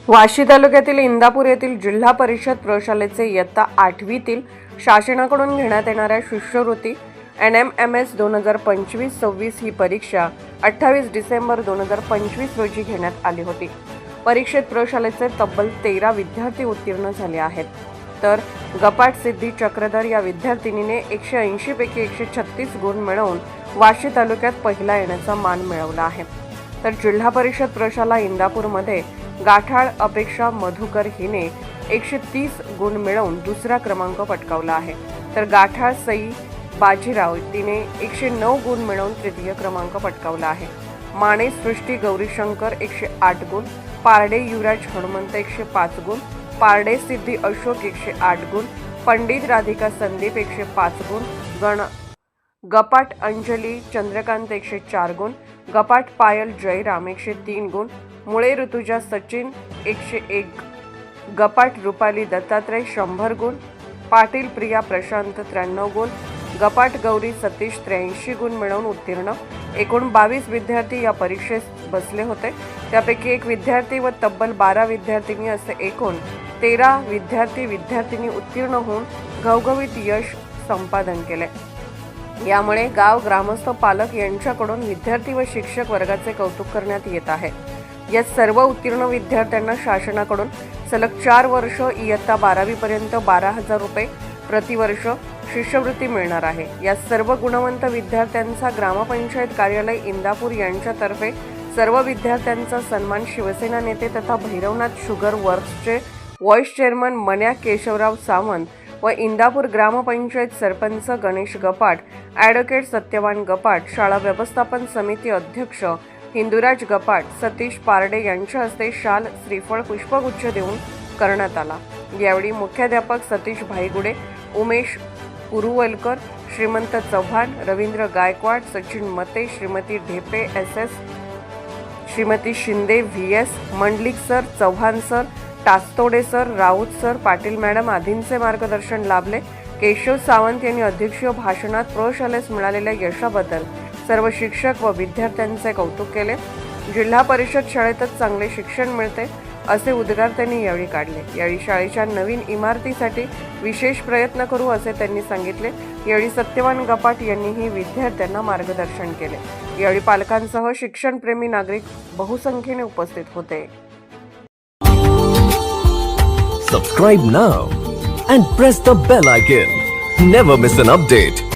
वाशी तालुक्यातील इंदापूर येथील जिल्हा परिषद प्रशालेचे इयत्ता 8वीतील शासनाकडून घेण्यात येणाऱ्या शिष्यवृत्ती NMMS 2025-26 ही परीक्षा 28 डिसेंबर 2025 रोजी घेण्यात आली होती। परीक्षेत प्रशालेचे तब्बल 13 विद्यार्थी उत्तीर्ण झाले आहेत, तर गपाट सिद्धी चक्रधर या विद्यार्थिनीने 180 पैकी 136 गुण मिळवून वाशी तालुक्यात पहिला येण्याचा मान मिळवला आहे। तर जिल्हा परिषद प्रशाला इंदापूरमध्ये गाठाळ अपेक्षा मधुकर हिने 130 गुण मिळवून दुसरा क्रमांक पटकावला आहे, तर गाठाळ सई बाजीराव तिने 109 गुण मिळवून तृतीय क्रमांक पटकावला आहे। माने सृष्टी गौरीशंकर 108 गुण, पारडे युवराज हनुमंत 105 गुण, पारडे सिद्धी अशोक 108 गुण, पंडित राधिका संदीप 105 गुण, गपाट अंजली चंद्रकांत 104 गुण, गपाट पायल जयराम 103 गुण, मुळे ऋतुजा सचिन 101, गपाट रुपाली दत्तात्रय 100 गुण, पाटील प्रिया प्रशांत 93 गुण, गपाट गौरी सतीश 83 गुण मिळवून उत्तीर्ण। एकूण 22 विद्यार्थी या परीक्षेस बसले होते, त्यापैकी एक विद्यार्थी व तब्बल 12 विद्यार्थिनी असे एकूण 13 विद्यार्थी उत्तीर्ण होऊन घवघवीत यश संपादन केले। यामुळे गाव ग्रामस्थ पालक यांच्याकडून विद्यार्थी व शिक्षक वर्गाचे कौतुक करण्यात येत आहे। या सर्व उत्तीर्ण विद्यार्थ्यांना शासनाकडून सलग 4 वर्ष इयत्ता 12वी पर्यंत 12,000 रुपये प्रतिवर्ष शिष्यवृत्ती मिळणार आहे। या सर्व गुणवंत विद्यार्थ्यांचा ग्रामपंचायत कार्यालय इंदापूर यांच्यातर्फे सर्व विद्यार्थ्यांचा सन्मान शिवसेना नेते तथा भैरवनाथ शुगर वर्क्सचे व्हाईस चेअरमन मन्या केशवराव सावंत व इंदापूर ग्रामपंचायत सरपंच गणेश गपाट, ॲडव्होकेट सत्यवान गपाट, शाळा व्यवस्थापन समिती अध्यक्ष हिंदुराज गपाट, सतीश पारडे यांच्या हस्ते शाल, श्रीफळ, पुष्पगुच्छ देऊन करण्यात आला। यावेळी मुख्याध्यापक सतीश भाईगुडे, उमेश पुरुवलकर, श्रीमंत Chavan, Ravindra Gaikwad, Sachin Mate, Shrimati Dhepe SS, Shrimati Shinde VS, Mandlik sir, Chavan sir, Tastode sir, Raut sir, Patil madam आदींचे मार्गदर्शन लाभले। केशव सावंत यांनी अध्यक्षीय भाषणात प्रशालेस मिळालेल्या यशाबद्दल सर्व शिक्षक व विद्यार्थ्यांचे कौतुक केले। जिल्हा परिषद शाळेतच चांगले शिक्षण मिळते असे उद्गार त्यांनी यावेळी काढले। यावेळी शाळेच्या नवीन इमारतीसाठी विशेष प्रयत्न करू असे त्यांनी सांगितले। यावेळी सत्यवान गपाट यांनीही विद्यार्थ्यांना मार्गदर्शन केले। यावेळी पालकांसह शिक्षणप्रेमी नागरिक बहुसंख्येने उपस्थित होते। Subscribe now and press the bell icon. Never miss an update.